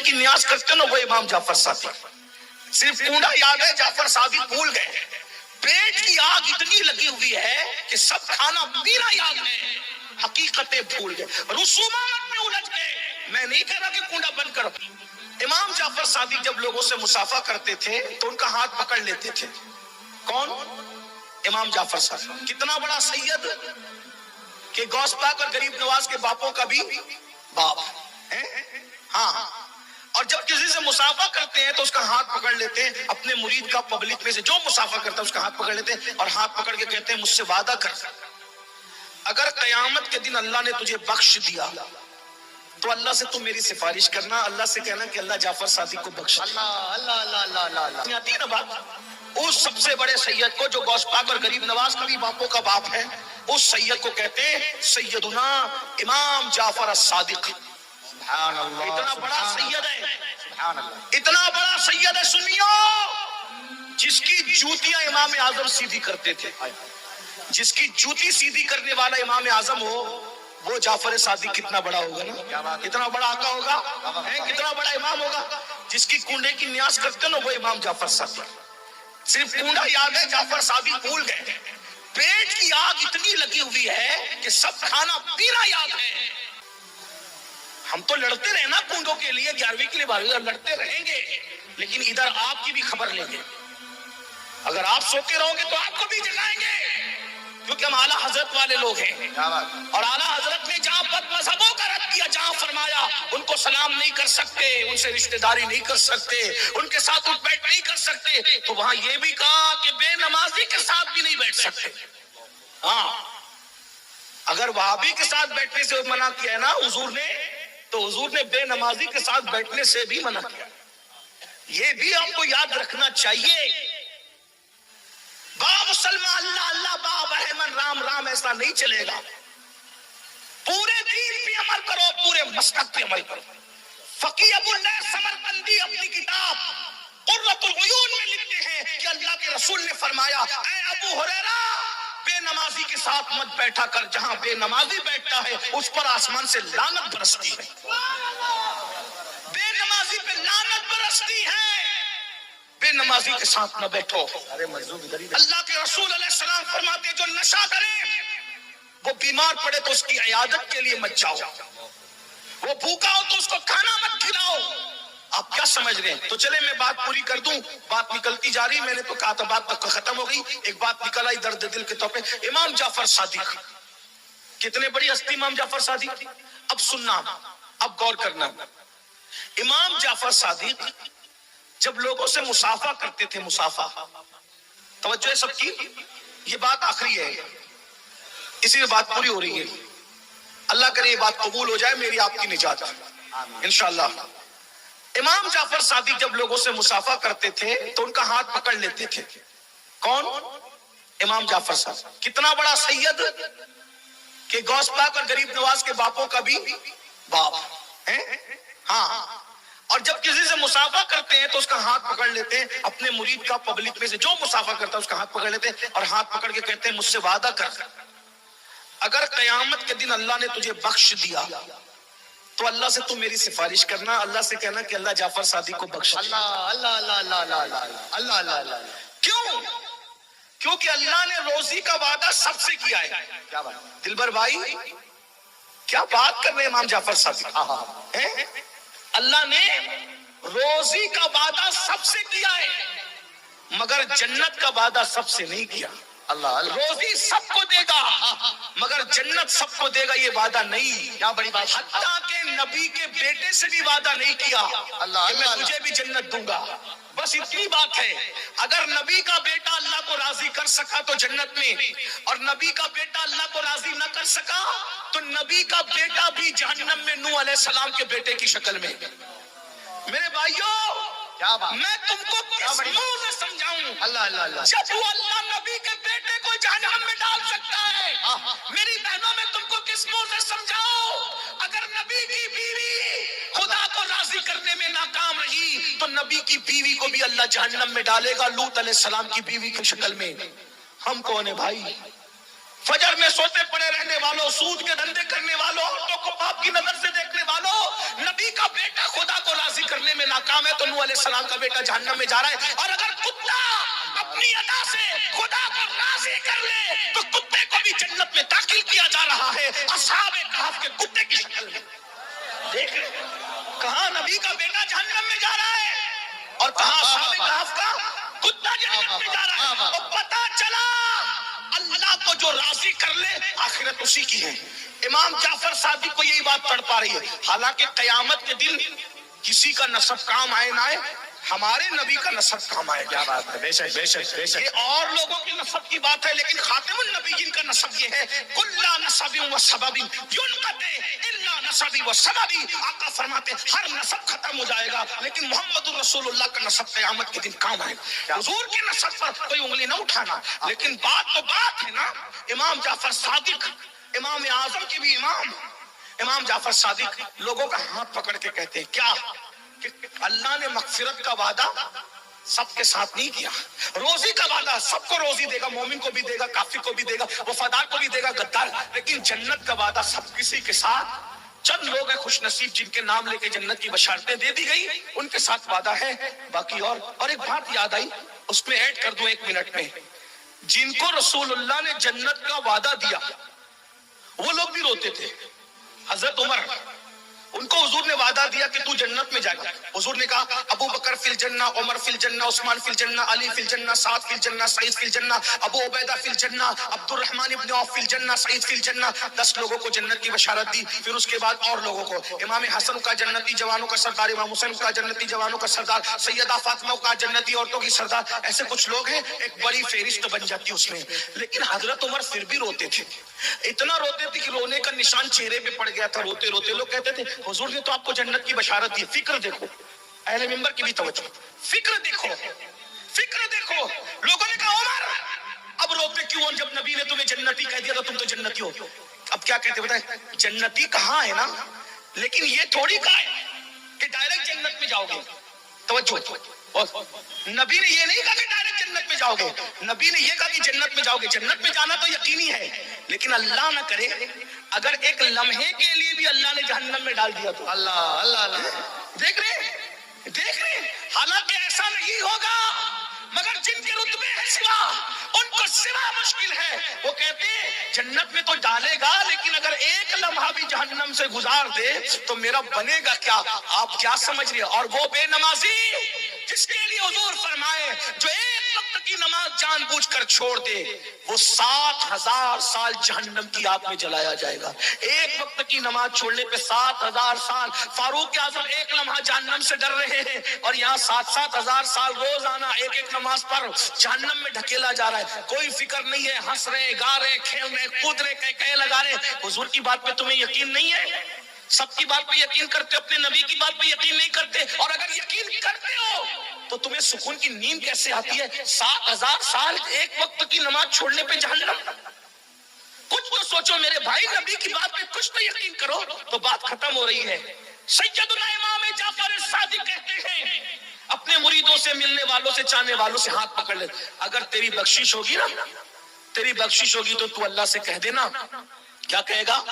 کی نیاز کرتے نا وہ امام جعفر صادق. صرف کنڈا یاد ہے، جعفر صادق بھول گئے. پیٹ کی آگ اتنی لگی ہوئی ہے کہ سب کھانا پینا یاد ہے، حقیقتیں بھول گئے، رسومات میں الجھ گئے. میں نہیں کہہ رہا کہ کنڈا بند کرو. امام جعفر صادق جب لوگوں سے مصافحہ کرتے تھے تو ان کا ہاتھ پکڑ لیتے تھے. کون؟ امام جعفر صادق. کتنا بڑا سید کہ غوث پاک اور غریب نواز کے باپوں کا بھی باپ ہے. ہاں، اور جب کسی سے مصافحہ کرتے ہیں تو اس کا ہاتھ پکڑ لیتے ہیں. اپنے مرید کا پبلک میں سے جو مصافحہ کرتا ہے اس کا ہاتھ پکڑ لیتے ہیں اور ہاتھ پکڑ کے کہتے ہیں مجھ سے وعدہ کر، اگر قیامت کے دن اللہ نے تجھے بخش دیا تو اللہ سے تم میری سفارش کرنا، اللہ سے کہنا کہ اللہ جعفر صادق کو بخش. اللہ آتی ہے نا بات. اس سب سے بڑے سید کو جو غوث پاک اور غریب نواز کا بھی باپوں کا باپ ہے، اس سید کو کہتے ہیں سیدنا امام جعفر الصادق. اتنا بڑا سید ہے، اتنا بڑا سید ہے سنیو، جس کی جوتیاں امام اعظم سیدھی کرتے تھے. جس کی جوتی سیدھی کرنے والا امام اعظم ہو وہ جعفر صادق کتنا بڑا ہوگا نا، کتنا بڑا آقا ہوگا، کتنا بڑا امام ہوگا. جس کی کنڈے کی نیاز کرتے نا وہ امام جعفر صادق. صرف کنڈا یاد ہے، جعفر صادق بھول گئے. پیٹ کی آگ اتنی لگی ہوئی ہے کہ سب کھانا پینا یاد ہے. ہم تو لڑتے رہے نا کنڈوں کے لیے، 11ویں کے لیے 12ویں لڑتے رہیں گے، لیکن ادھر آپ کی بھی خبر لیں گے. اگر آپ سوتے رہو گے تو آپ کو بھی جگائیں گے، کیونکہ ہم اعلیٰ حضرت والے لوگ ہیں. اور اعلیٰ حضرت نے جہاں بد مذہبوں کا رد کیا، جہاں فرمایا ان کو سلام نہیں کر سکتے، ان سے رشتہ داری نہیں کر سکتے، ان کے ساتھ اٹھ بیٹھ نہیں کر سکتے، تو وہاں یہ بھی کہا کہ بے نمازی کے ساتھ بھی نہیں بیٹھ سکتے. ہاں، اگر وہابی کے ساتھ بیٹھنے سے منع کیا ہے نا حضور نے، تو حضور نے بے نمازی کے ساتھ بیٹھنے سے بھی منع کیا. یہ بھی آپ کو یاد رکھنا چاہیے. با مسلمان اللہ اللہ، با احمد رام رام، ایسا نہیں چلے گا. پورے دین پہ عمل کرو، پورے مسلک پہ عمل کرو. فقی ابو اللہ سمرقندی اپنی کتاب قرۃ العیون میں لکھتے ہیں کہ اللہ کے رسول نے فرمایا اے ابو ہریرہ، بے نمازی کے ساتھ مت بیٹھا کر، جہاں بے نمازی بیٹھتا ہے اس پر آسمان سے لعنت برستی ہے. بے نمازی پہ لعنت برستی ہے. بے نمازی کے ساتھ نہ بیٹھو. اللہ کے رسول علیہ السلام فرماتے جو نشہ کرے وہ بیمار پڑے تو اس کی عیادت کے لیے مت جاؤ، وہ بھوکا ہو تو اس کو کھانا مت کھلاؤ. آپ کیا سمجھ رہے ہیں؟ تو چلے میں بات پوری کر دوں، بات نکلتی جا رہی. میں نے تو کہا تھا بات ختم ہو گئی، ایک بات نکل آئی درد دل کے طور پہ. امام جعفر صادق کتنے بڑی ہستی امام جعفر صادق. اب سننا، اب غور کرنا. امام جعفر صادق جب لوگوں سے مصافحہ کرتے تھے، مصافحہ، توجہ ہے سب کی، یہ بات آخری ہے، اسی سے بات پوری ہو رہی ہے. اللہ کرے یہ بات قبول ہو جائے، میری آپ کی نجات انشاءاللہ. امام جعفر صادق جب لوگوں سے مصافحہ کرتے تھے تو ان کا ہاتھ پکڑ لیتے تھے. کون؟ امام جعفر صادق. کتنا بڑا سید کہ غوث پاک اور غریب نواز کے باپوں کا بھی باپ ہے. ہاں، اور جب کسی سے مصافحہ کرتے ہیں تو اس کا ہاتھ پکڑ لیتے ہیں. اپنے مرید کا پبلک میں سے جو مصافحہ کرتا ہے اس کا ہاتھ پکڑ لیتے ہیں اور ہاتھ پکڑ کے کہتے ہیں مجھ سے وعدہ کر، اگر قیامت کے دن اللہ نے تجھے بخش دیا تو اللہ سے تم میری سفارش کرنا، اللہ سے کہنا کہ اللہ جعفر صادق کو بخش. اللہ. کیوں؟ کیونکہ اللہ نے روزی کا وعدہ سب سے کیا ہے. دلبر بھائی کیا بات کر رہے ہیں امام جعفر صادق. اللہ نے روزی کا وعدہ سب سے کیا ہے مگر جنت کا وعدہ سب سے نہیں کیا. روزی سب کو دے گا مگر جنت سب کو دے گا یہ وعدہ نہیں. کیا بڑی بات. حتیٰ کہ نبی کے بیٹے سے بھی وعدہ نہیں کیا کہ میں تجھے بھی جنت دوں گا. بس اتنی بات ہے. اگر نبی کا بیٹا اللہ کو راضی کر سکا تو جنت میں، اور نبی کا بیٹا اللہ کو راضی نہ کر سکا تو نبی کا بیٹا بھی جہنم میں نوح علیہ السلام کے بیٹے کی شکل میں. میرے بھائیوں میں تم کو کس منہ سے سمجھاؤں. جب وہ اللہ نبی کے بیٹے کو جہنم میں ڈال سکتا ہے، میری بہنوں میں تم کو کس منہ سے سمجھاؤں. اگر نبی کی بیوی خدا کو راضی کرنے میں ناکام رہی تو نبی کی بیوی کو بھی اللہ جہنم میں ڈالے گا لوط علیہ السلام کی بیوی کی شکل میں. ہم کون ہیں بھائی؟ فجر میں سوتے پڑے رہنے والوں، سود کے دھندے کرنے والوں، عورتوں کو پاپ کی نظر سے دیکھنے والوں، نبی کا بیٹا خدا کو راضی کرنے روکنے میں ناکام ہے تو نوح علیہ السلام کا بیٹا جہنم میں جا رہا ہے. اور اگر کتا اپنی ادا سے خدا کو راضی کر لے تو کتے کو بھی جنت میں داخل کیا جا رہا ہے اصحاب کہف کے کتے کی شکل میں. دیکھ لیں کہاں نبی کا بیٹا جہنم میں جا رہا ہے اور کہاں اصحاب کہف کا کتا جنت میں جا رہا ہے. تو پتا چلا اللہ کو جو راضی کر لے آخرت اسی کی ہے. امام جعفر صادق کو یہی بات پڑھ پا رہی ہے. حالانکہ قیامت کے دن کسی کا نسب کام آئے نہ آئے ہمارے نبی کا نسب کام آئے. کیا بات ہے, بے شک بے شک بے شک. یہ اور لوگوں کے نسب کی بات ہے لیکن خاتم النبیین کا نسب یہ ہے کلا نسب و سبب ينقطع الا نسب و سبب. آقا فرماتے ہر نسب ختم ہو جائے گا لیکن محمد رسول اللہ کا نسب قیامت کے دن کام آئے گا. حضور کے نسب پر کوئی انگلی نہ اٹھانا لیکن بات تو بات ہے نا. امام جعفر صادق امام اعظم کے بھی امام جعفر صادق لوگوں کا ہاتھ پکڑ کے کہتے ہیں کیا کہ اللہ نے مغفرت کا وعدہ سب کے ساتھ نہیں کیا. روزی کا وعدہ سب کو روزی دے گا, مومن کو بھی دے گا, کافر کو بھی دے گا, وفادار کو بھی دے گا, غدار. لیکن جنت کا وعدہ سب کسی کے ساتھ چند لوگ ہیں خوش نصیب جن کے نام لے کے جنت کی بشارتیں دے دی گئی ان کے ساتھ وعدہ ہے. باقی اور ایک بات یاد آئی اس میں ایڈ کر دوں 1 منٹ میں. جن کو رسول اللہ نے جنت کا وعدہ دیا وہ لوگ بھی روتے تھے. حضرت عمر ان کو حضور نے وعدہ دیا کہ تو جنت میں جائے گا. حضور نے کہا ابو بکر فی الجنہ, عمر فی الجنہ, عثمان فی الجنہ, علی فی الجنہ, سعد فی الجنہ, سعید فی الجنہ, ابو عبیدہ فی الجنہ, عبد الرحمن ابن عوف فی الجنہ, سعید فی الجنہ. 10 لوگوں کو جنت کی بشارت دی. پھر اس کے بعد اور لوگوں کو امام حسن کا جنتی جوانوں کا سردار, امام حسین کا جنتی جوانوں کا سردار, سیدہ فاطمہ کا جنتی عورتوں کی سردار. ایسے کچھ لوگ ہیں ایک بڑی فہرست بن جاتی اس میں. لیکن حضرت عمر پھر بھی روتے تھے. اتنا روتے تھے کہ رونے کا نشان چہرے پہ پڑ گیا تھا. روتے روتے لوگ کہتے تھے حضور نے تو آپ کو جنت کی بشارت دی. فکر دیکھو اہل منبر کی بھی توجہ, فکر دیکھو فکر دیکھو. لوگوں نے کہا عمر اب روتے کیوں جب نبی نے تمہیں جنتی کہہ دیا تو تم تو جنتی ہو. اب کیا کہتے بتائیں, جنتی کہاں ہے نا لیکن یہ تھوڑی کہا ہے کہ ڈائریکٹ جنت میں جاؤ گے. توجہ, نبی نے یہ نہیں کہا کہ ڈائریکٹ جنت میں جاؤ گے. نبی نے یہ کہا کہ جنت میں جاؤ گے. جنت میں جانا تو یقینی ہے لیکن اللہ نہ کرے اگر ایک لمحے کے لیے بھی اللہ نے جہنم میں ڈال دیا تو. اللہ اللہ اللہ. دیکھ رہے حالانکہ ایسا نہیں ہوگا مگر جن کے رتبے ہیں سوا ان کو سوا مشکل ہے. وہ کہتے ہیں جنت میں تو ڈالے گا لیکن اگر ایک لمحہ بھی جہنم سے گزار دے تو میرا بنے گا کیا. آپ کیا سمجھ رہے ہیں. اور وہ بے نمازی جس کے لیے حضور فرمائے جو ایک وقت کی نماز جان بوجھ کر چھوڑ دے وہ 7,000 سال جہنم کی آگ میں جلایا جائے گا. ایک وقت کی نماز چھوڑنے پہ 7,000 سال. فاروق اعظم ایک لمحہ جہنم سے ڈر رہے ہیں اور یہاں 7,000 سال روزانہ ایک نماز پر جہنم میں ڈھکیلا جا رہا ہے. کوئی فکر نہیں ہے, ہنس رہے, گا رہے, کھیل رہے, کود رہے, کہے لگا رہے. حضور کی بات پہ تمہیں یقین نہیں ہے. سب کی بات پہ یقین کرتے, اپنے نبی کی بات پہ یقین نہیں کرتے. اور اگر یقین کرتے ہو تو تمہیں سکون کی نیند کیسے آتی ہے. 7,000 سال ایک وقت کی نماز چھوڑنے پہ جہنم. کچھ تو سوچو میرے بھائی, نبی کی بات پہ کچھ تو یقین کرو تو بات ختم ہو رہی ہے. سیدنا امام جعفر صادق کہتے ہیں اپنے مریدوں سے, ملنے والوں سے, چاہنے والوں سے ہاتھ پکڑ لے. اگر تیری بخشش ہوگی نا, تیری بخشش ہوگی تو اللہ سے کہہ دینا. کیا کہے گا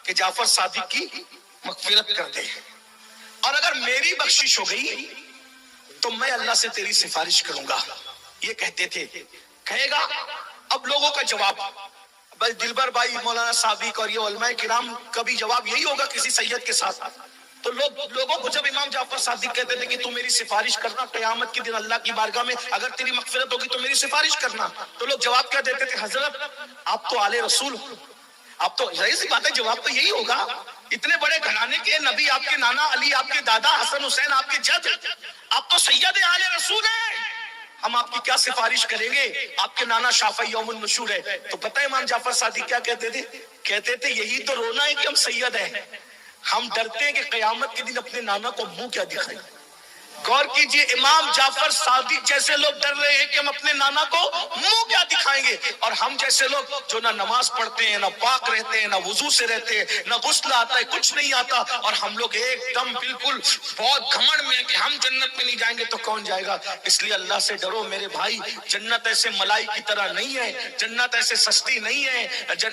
کہ جعفر صادق کی مغفرت کر دے. اور اگر میری بخشش ہو گئی تو میں اللہ سے تیری سفارش کروں گا. یہ کہتے تھے. کہے گا اب لوگوں کا جواب, بس دلبر بھائی, مولانا صادق اور یہ علماء کرام کا بھی جواب یہی ہوگا کسی سید کے ساتھ. تو لوگوں کو جب امام جعفر صادق کہتے تھے کہ تو میری سفارش کرنا قیامت کے دن اللہ کی بارگاہ میں, اگر تیری مغفرت ہوگی تو میری سفارش کرنا, تو لوگ جواب کیا دیتے تھے, حضرت آپ تو آل رسول, آپ تو ظاہر سی بات ہے جواب تو یہی ہوگا. اتنے بڑے گھرانے کے نبی, آپ کے نانا علی, آپ کے دادا حسن حسین, آپ کے جد, آپ تو سید آل رسول ہیں. ہم آپ کی کیا سفارش کریں گے, آپ کے نانا شافعی یوم النشور ہے. تو پتہ ہے امام جعفر صادق کیا کہتے تھے, کہتے تھے یہی تو رونا ہے کہ ہم سید ہیں. ہم ڈرتے ہیں کہ قیامت کے دن اپنے نانا کو منہ کیا دکھائیں. غور کیجئے، امام جعفر صادق جیسے لوگ ڈر رہے ہیں کہ ہم اپنے نانا کو منہ کیا دکھائیں گے، اور ہم جیسے لوگ جو نہ نماز پڑھتے ہیں، نہ پاک رہتے ہیں، نہ وضو سے رہتے ہیں، نہ غسل آتا ہے، کچھ نہیں آتا، اور ہم لوگ ایک دم بالکل بہت گھمنڈ میں ہیں کہ ہم جنت میں نہیں جائیں گے تو کون جائے گا؟ اس لیے اللہ سے ڈرو میرے بھائی، جنت ایسے ملائی کی طرح نہیں ہے، جنت ایسے سستی نہیں ہے۔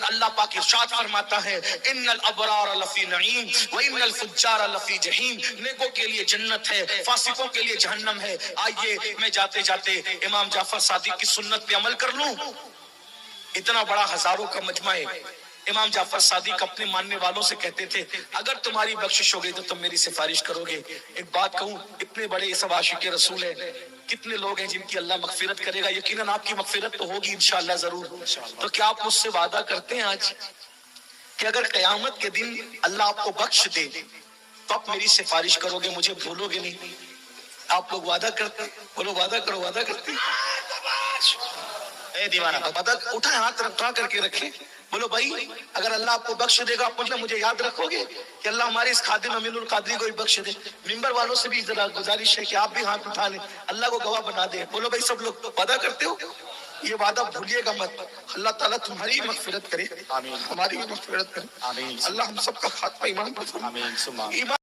اللہ پاک ارشاد فرماتا ہے ان الابرار لفی نعیم وان الفجار لفی جہیم، نیکوں کے لیے جنت ہے، فاسقوں کے لیے جہنم ہے۔ آئیے میں جاتے جاتے امام جعفر صادق کی سنت پہ عمل کر لوں۔ اتنا بڑا ہزاروں کا مجمع ہے، امام جعفر صادق اپنے ماننے والوں سے کہتے تھے اگر تمہاری بخشش ہو گئی تو تم میری سفارش کرو گے۔ ایک بات کہوں، اتنے بڑے سب عاشق رسول ہیں، کتنے لوگ ہیں جن کی اللہ مغفرت کرے گا؟ یقیناً آپ کی مغفرت تو ہوگی انشاءاللہ ضرور۔ تو کیا آپ مجھ سے وعدہ کرتے ہیں آج کہ اگر قیامت کے دن اللہ آپ کو بخش دے تو آپ میری سفارش کرو گے، مجھے بھولو گے نہیں؟ آپ لوگ وعدہ کرتے؟ بولو وعدہ کرو، وعدہ کرتے؟ اے دیوانہ، وعدہ اٹھائیں، ہاتھ رکھا کر کے رکھیں، بولو بھائی اگر اللہ آپ کو بخش دے گا آپ مجھے یاد رکھو گے کہ اللہ ہمارے اس خادم امین القادری کو بھی بخش دے۔ ممبر والوں سے بھی ذرا گزارش ہے کہ آپ بھی ہاتھ اٹھا لیں، اللہ کو گواہ بنا دیں۔ بولو بھائی سب لوگ وعدہ کرتے ہو؟ یہ وعدہ بھولیے گا مت۔ اللہ تعالیٰ تمہاری مغفرت کرے، ہماری بھی مغفرت کرے، اللہ ہم سب کا خاتمہ ایمان پر فرمائے۔